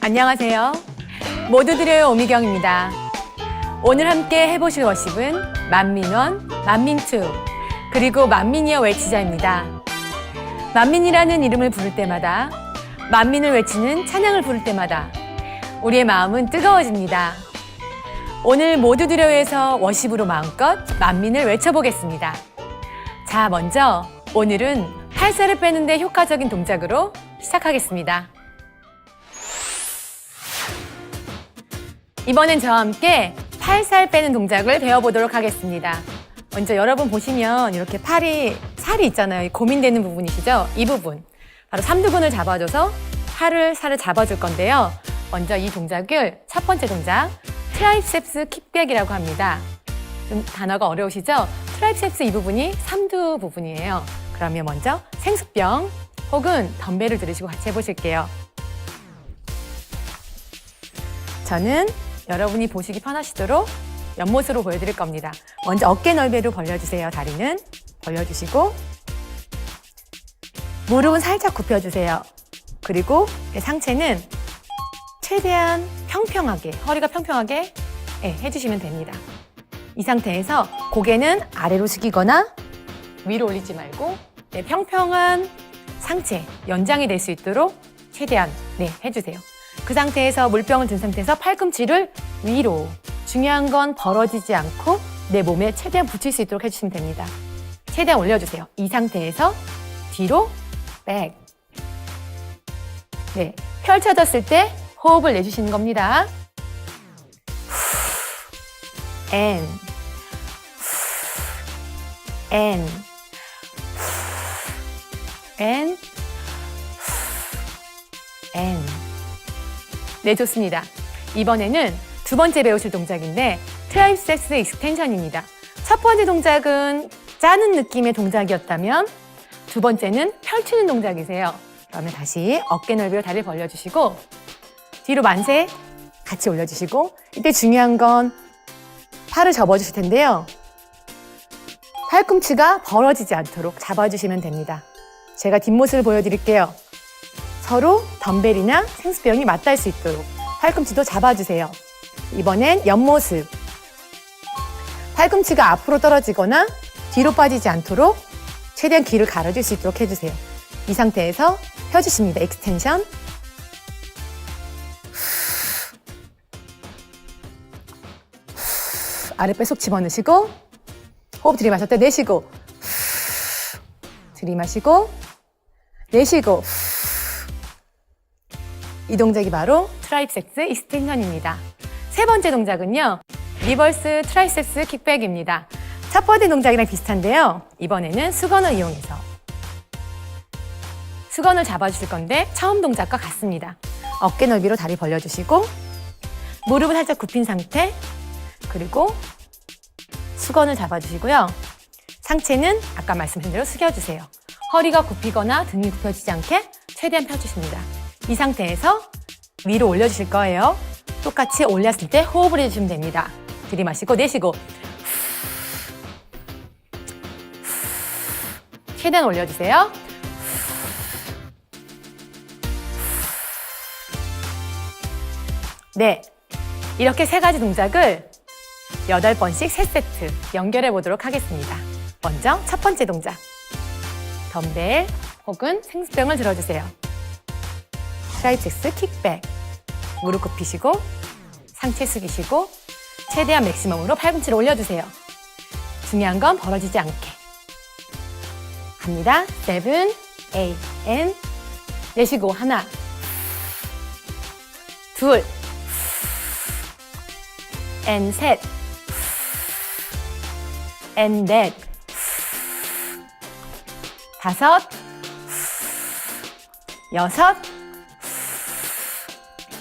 안녕하세요. 모두 드려요 오미경입니다. 오늘 함께 해보실 워십은 만민원, 만민투, 그리고 만민이여 외치자입니다. 만민이라는 이름을 부를 때마다, 만민을 외치는 찬양을 부를 때마다 우리의 마음은 뜨거워집니다. 오늘 모두 드려요에서 워십으로 마음껏 만민을 외쳐보겠습니다. 자, 먼저 오늘은 팔살을 빼는데 효과적인 동작으로 시작하겠습니다. 이번엔 저와 함께 팔살 빼는 동작을 배워보도록 하겠습니다. 먼저 여러분 보시면 이렇게 살이 있잖아요. 고민되는 부분이시죠? 이 부분. 바로 삼두근을 잡아줘서 살을 잡아줄 건데요. 먼저 이 동작을 첫 번째 동작, 트라이셉스 킥백이라고 합니다. 좀 단어가 어려우시죠? 트라이셉스 이 부분이 삼두 부분이에요. 그러면 먼저 생수병 혹은 덤벨을 들으시고 같이 해보실게요. 저는 여러분이 보시기 편하시도록 옆모습으로 보여드릴 겁니다. 먼저 어깨 넓이로 벌려주세요. 다리는 벌려주시고 무릎은 살짝 굽혀주세요. 그리고 상체는 최대한 평평하게, 허리가 평평하게 해주시면 됩니다. 이 상태에서 고개는 아래로 숙이거나 위로 올리지 말고 평평한 상체, 연장이 될 수 있도록 최대한 해주세요. 그 상태에서 물병을 든 상태에서 팔꿈치를 위로, 중요한 건 벌어지지 않고 내 몸에 최대한 붙일 수 있도록 해주시면 됩니다. 최대한 올려주세요. 이 상태에서 뒤로 백. 펼쳐졌을 때 호흡을 내주시는 겁니다. N, N, N, N. 네, 좋습니다. 이번에는 두 번째 배우실 동작인데 트라이셉스 익스텐션입니다. 첫 번째 동작은 짜는 느낌의 동작이었다면 두 번째는 펼치는 동작이세요. 그러면 다시 어깨 넓이로 다리를 벌려주시고 뒤로 만세 같이 올려주시고, 이때 중요한 건 팔을 접어주실 텐데요. 팔꿈치가 벌어지지 않도록 잡아주시면 됩니다. 제가 뒷모습을 보여드릴게요. 서로 덤벨이나 생수병이 맞닿을 수 있도록 팔꿈치도 잡아주세요. 이번엔 옆모습. 팔꿈치가 앞으로 떨어지거나 뒤로 빠지지 않도록 최대한 길을 가려줄 수 있도록 해주세요. 이 상태에서 펴주십니다. 익스텐션. 아랫배 속 집어넣으시고 호흡 들이마실 때 내쉬고 들이마시고 내쉬고. 이 동작이 바로 트라이셉스 익스텐션입니다. 세 번째 동작은요, 리버스 트라이셉스 킥백입니다. 첫 번째 동작이랑 비슷한데요. 이번에는 수건을 이용해서 수건을 잡아주실 건데 처음 동작과 같습니다. 어깨 넓이로 다리 벌려주시고 무릎을 살짝 굽힌 상태, 그리고 수건을 잡아주시고요. 상체는 아까 말씀드린 대로 숙여주세요. 허리가 굽히거나 등이 굽혀지지 않게 최대한 펴주십니다. 이 상태에서 위로 올려주실 거예요. 똑같이 올렸을 때 호흡을 해주시면 됩니다. 들이마시고 내쉬고 최대한 올려주세요. 네, 이렇게 세 가지 동작을 8번씩 3세트 연결해 보도록 하겠습니다. 먼저 첫 번째 동작, 덤벨 혹은 생수병을 들어주세요. 트라이셉스 킥백, 무릎 굽히시고 상체 숙이시고 최대한 맥시멈으로 팔꿈치를 올려주세요. 중요한 건 벌어지지 않게 갑니다. 7, 8, and 내쉬고 하나, 둘, and 셋, and 넷, 다섯, 여섯,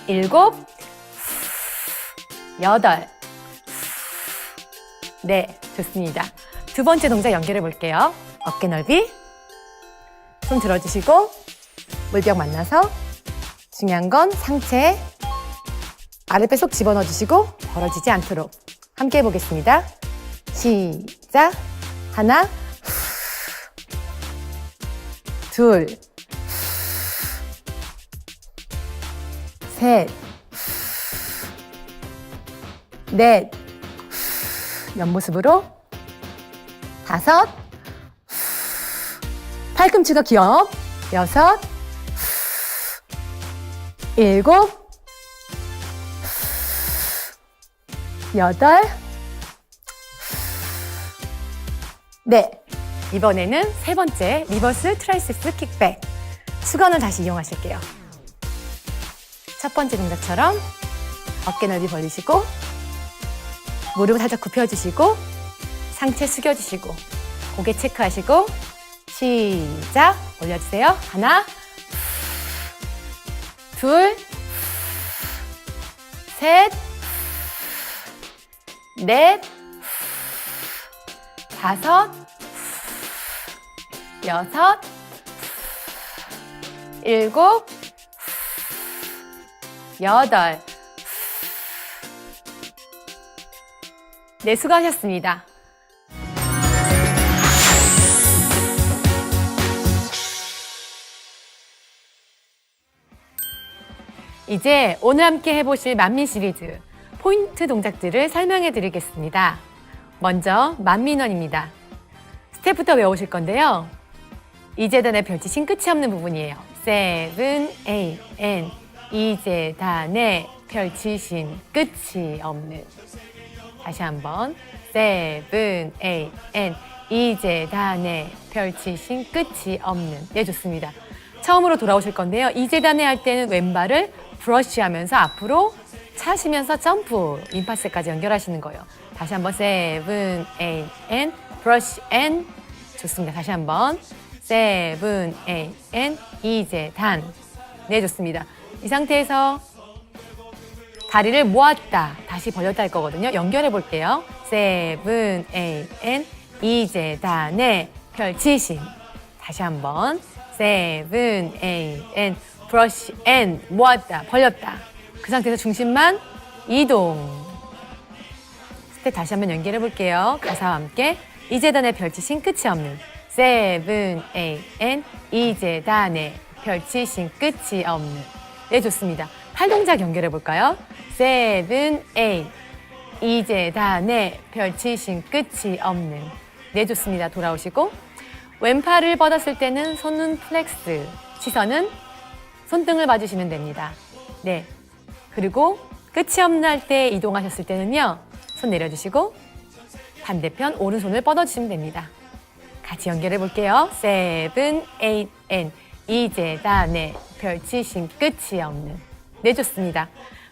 일곱, 여덟. 네, 좋습니다. 두 번째 동작 연결해 볼게요. 어깨 넓이, 손 들어주시고 물병 만나서 중요한 건 상체 아랫배 속 집어넣어 주시고 벌어지지 않도록 함께 해보겠습니다. 시작. 하나, 둘, 셋, 넷, 옆모습으로 다섯, 팔꿈치가 기업, 여섯, 일곱, 여덟, 네. 이번에는 세 번째 리버스 트라이셉스 킥백. 수건을 다시 이용하실게요. 첫 번째 동작처럼 어깨 넓이 벌리시고 무릎을 살짝 굽혀주시고 상체 숙여주시고 고개 체크하시고 시작! 올려주세요. 하나, 둘, 셋, 넷, 다섯, 여섯, 일곱, 여덟. 네, 수고하셨습니다. 이제 오늘 함께 해보실 만미 시리즈 포인트 동작들을 설명해 드리겠습니다. 먼저 만민원입니다. 스텝부터 외우실 건데요. 이재단의 펼치신 끝이 없는 부분이에요. 7, 8, and 이재단의 펼치신 끝이 없는. 다시 한번 7, 8, and 이재단의 펼치신 끝이 없는. 네, 좋습니다. 처음으로 돌아오실 건데요. 이재단에 할 때는 왼발을 브러쉬하면서 앞으로 차시면서 점프, 임파스까지 연결하시는 거예요. 다시 한번 7, 8, and 브러쉬 and. 좋습니다. 다시 한번 7, 8, and 이재단. 네, 좋습니다. 이 상태에서 다리를 모았다, 다시 벌렸다 할 거거든요. 연결해 볼게요. 7, 8, and 이재단의 펼치신. 다시 한번 7, 8, and 브러쉬 and 모았다, 벌렸다. 그 상태에서 중심만 이동. 스텝 다시 한번 연결해 볼게요. 가사와 함께 이재단의 펼치신 끝이 없는 7, 8, and 이재단의 펼치신 끝이 없는. 네, 좋습니다. 팔 동작 연결해 볼까요? 7, 8 이재단의 펼치신 끝이 없는. 네, 좋습니다. 돌아오시고 왼팔을 뻗었을 때는 손은 플렉스, 시선은 손등을 봐주시면 됩니다. 네. 그리고 끝이 없는 할 때 이동하셨을 때는요, 손 내려주시고 반대편 오른손을 뻗어주시면 됩니다. 같이 연결해 볼게요. 7, 8, and 이재단의 펼치신 끝이 없는. 네, 좋습니다.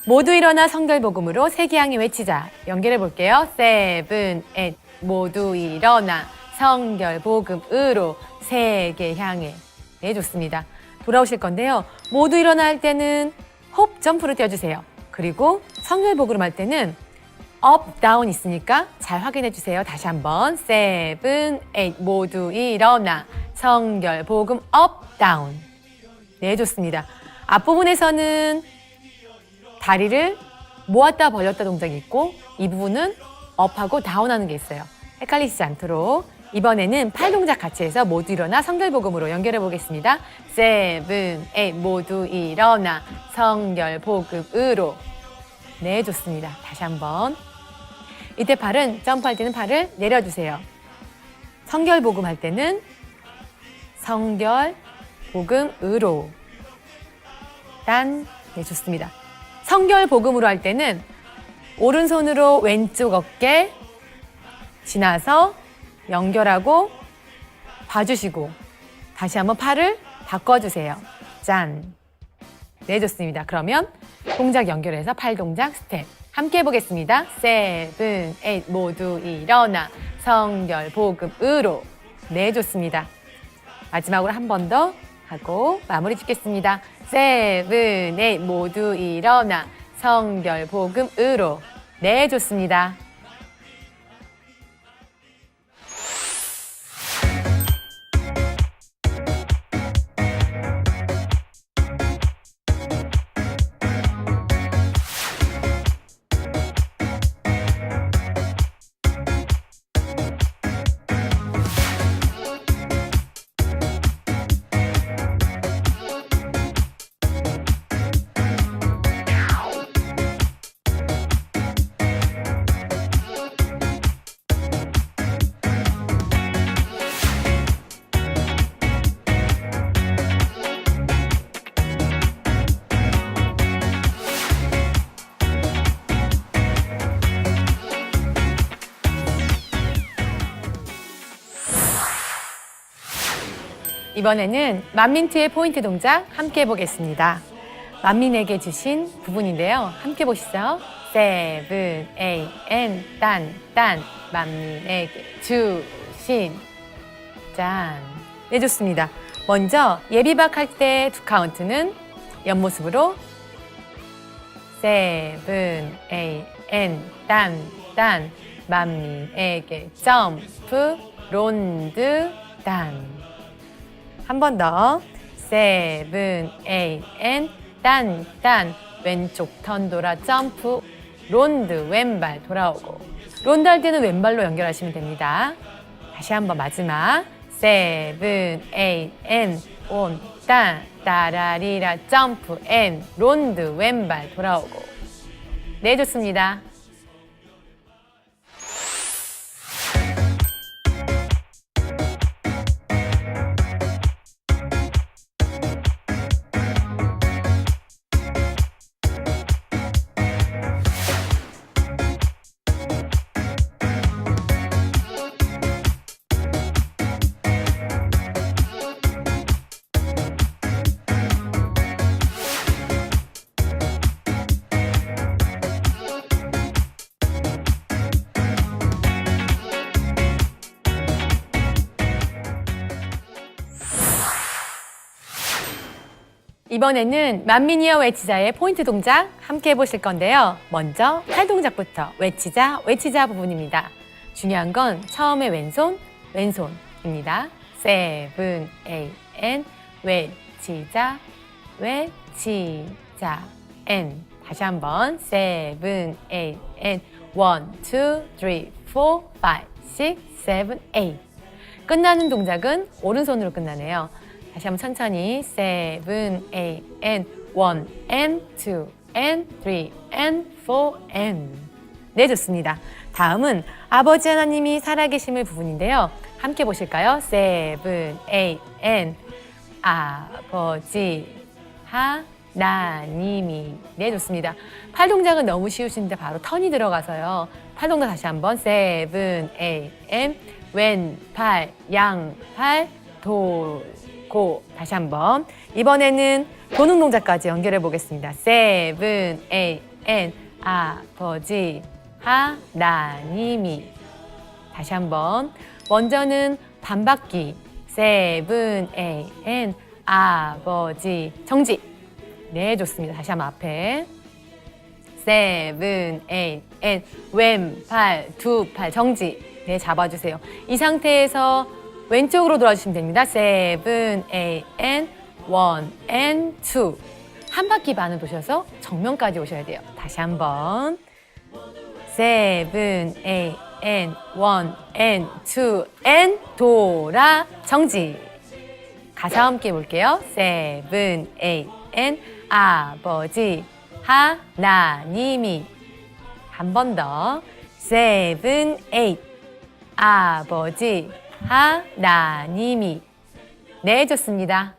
모두 일어나 성결복음으로 세계향이 외치자. 연결해 볼게요. 7, 8 모두 일어나 성결복음으로 세계향에. 네, 좋습니다. 돌아오실 건데요. 모두 일어나 할 때는 홉 점프로 뛰어주세요. 그리고 성결복음 할 때는 업, 다운 있으니까 잘 확인해 주세요. 다시 한번 7, 8 모두 일어나 성결복음 업, 다운. 네, 좋습니다. 앞부분에서는 다리를 모았다 벌렸다 동작이 있고 이 부분은 업하고 다운하는 게 있어요. 헷갈리시지 않도록 이번에는 팔 동작 같이 해서 모두 일어나 성결복음으로 연결해 보겠습니다. 7, 8 모두 일어나 성결복음으로. 네, 좋습니다. 다시 한번. 이때 팔은 점프할 때는 팔을 내려주세요. 성결복음 할 때는 성결복음으로. 딴. 네, 좋습니다. 성결복음으로 할 때는 오른손으로 왼쪽 어깨 지나서 연결하고 봐주시고 다시 한번 팔을 바꿔주세요. 짠. 네, 좋습니다. 그러면 동작 연결해서 팔 동작 스텝 함께 해보겠습니다. 7, 8 모두 일어나 성결복음으로. 네, 좋습니다. 마지막으로 한 번 더 하고 마무리 짓겠습니다. 7, 8 모두 일어나 성결복음으로. 네, 좋습니다. 이번에는 만민트의 포인트 동작 함께 해보겠습니다. 만민에게 주신 부분인데요. 함께 보시죠. 7, 8, N, 딴, 만민에게 주신 짠. 네, 좋습니다. 먼저 예비박 할 때 두 카운트는 옆모습으로 7, 8, N, 딴, 만민에게 점프, 론드, 딴. 한 번 더. 7, 8, N, 딴, 왼쪽 턴 돌아 점프, 론드, 왼발 돌아오고. 론드 할 때는 왼발로 연결하시면 됩니다. 다시 한번 마지막. 7, 8, N, 온, 따라리라, 점프, N, 론드, 왼발 돌아오고. 네, 좋습니다. 이번에는 만민이어 외치자의 포인트 동작 함께 해보실 건데요. 먼저 팔 동작부터 외치자 부분입니다. 중요한 건 처음에 왼손입니다. 7, 8, N, 외치자, N. 다시 한번 7, 8, N, 1, 2, 3, 4, 5, 6, 7, 8. 끝나는 동작은 오른손으로 끝나네요. 다시 한번 천천히 7, 8, N, 1, N, 2, N, 3, N, 4, N. 네, 좋습니다. 다음은 아버지 하나님이 살아계심을 부분인데요. 함께 보실까요? 7, 8, N, 아버지 하나님이. 네, 좋습니다. 팔 동작은 너무 쉬우신데 바로 턴이 들어가서요. 팔 동작 다시 한번 7, 8, N, 왼팔, 양팔, 돌고. 다시 한번. 이번에는 도는 동작까지 연결해 보겠습니다. 7, 8, N, 아버지 하나님이. 다시 한번. 먼저는 반바퀴 7, 8, N, 아버지 정지. 네, 좋습니다. 다시 한번 앞에 7, 8, N, 왼팔, 두 팔 정지. 네, 잡아주세요. 이 상태에서 왼쪽으로 돌아주시면 됩니다. 7, 8, N, 1, N, 2. 한 바퀴 반을 도셔서 정면까지 오셔야 돼요. 다시 한번. 7, 8, N, 1, N, 2, N, 돌아, 정지. 가사 함께 볼게요. 7, 8, N, 아버지 하나님이. 한 번 더. 7, 8, 아버지 하나님이. 네, 좋습니다.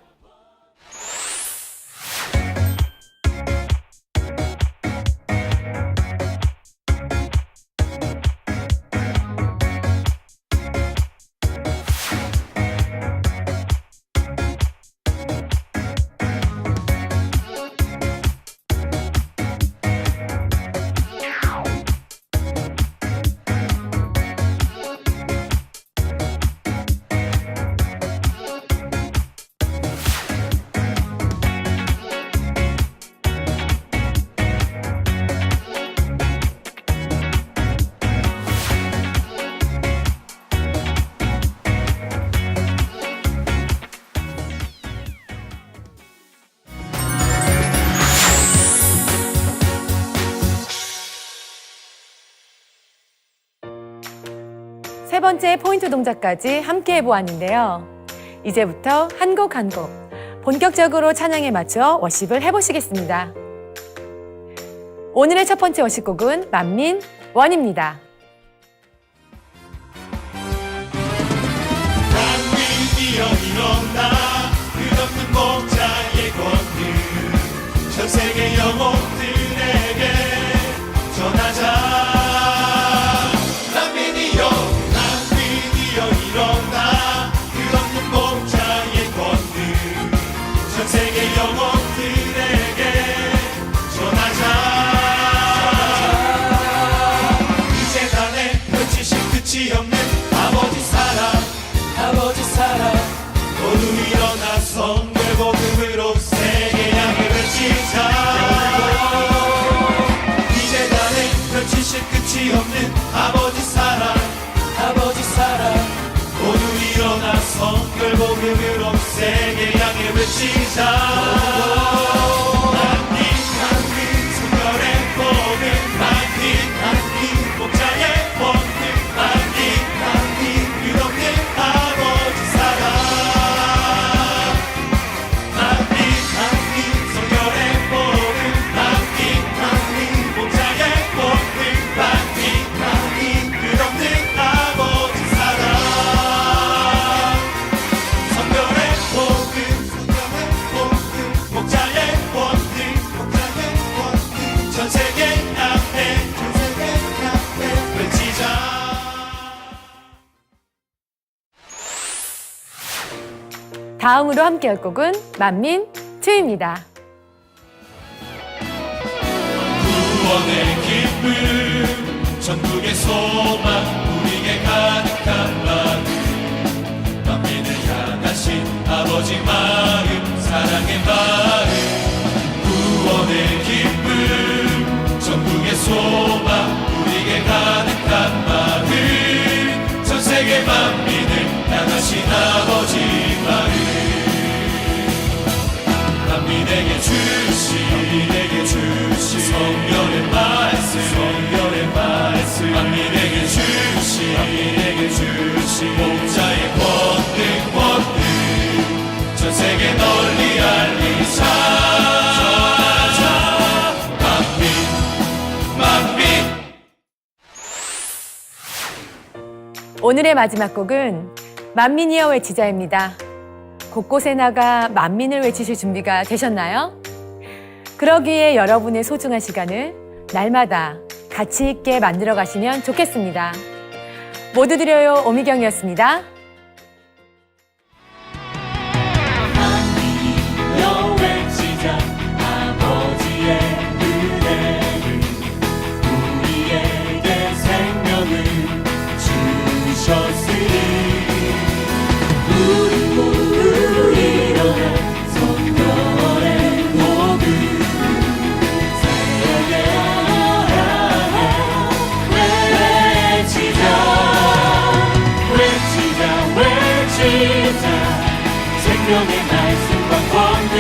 세 번째 포인트 동작까지 함께 해보았는데요. 이제부터 한 곡 한 곡 본격적으로 찬양에 맞춰 워십을 해보시겠습니다. 오늘의 첫 번째 워십곡은 만민원입니다. 만민이여 일어나 끝없는 목자의 권능 전 세계 영혼들에게 전하자. 만민이여 일어나 끝없는 목자의 권능 영혼들에게 전하자. 이 세상에 펼치신 끝이 없는 아버지 사랑 모두 일어나 성결복음으로 세계 향해 외치자. 이 세상에 펼치신 끝이 없는 아버지 사랑 모두 일어나 성결복음으로 세계 향해 외치자. 만민 성결의 복음, 만민 목자의 원금, 만민 끝없는 아버지 사랑. 만민 성결의 복음, 만민 목자의 원금, 만민 끝없는 아버지 사랑. 성결의 복음, 목자의 원금, 전 세계 앞에 외치자. 다음으로 함께 할 곡은 만민 2입니다. 구원의 기쁨, 전국의 소망, 우리에게 가득한 마음, 만민을 향하신 아버지 마음, 사랑의 마음. 구원의 기쁨, 전국의 소망, 우리에게 가득한 마음, 전 세계 만민을 향하신 아버지 마음. 만민에게 주신 성령의 말씀, 만민에게 주신 목자의 권능, 전 세계 널리 알리자. 만민. 오늘의 마지막 곡은 만민이여 외치자입니다. 곳곳에 나가 만민을 외치실 준비가 되셨나요? 그러기에 여러분의 소중한 시간을 날마다 가치 있게 만들어 가시면 좋겠습니다. 모두 드려요 오미경이었습니다. 만민이여 외치자. 아버지의 은혜를, 우리에게 생명을 주셨으니 우리 모두 일어나 성결의 복음 세계 향해 외치자. 생명의 말씀과 권능,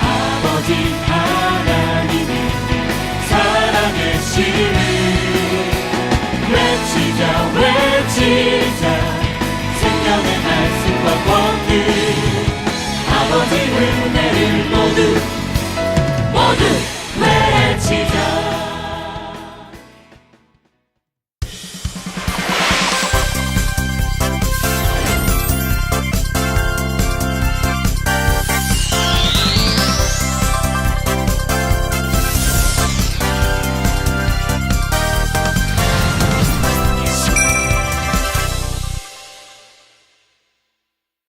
아버지 하나님의 사랑의 신을 외치자. 생명의 말씀과 권능, 아버지 은혜를 모두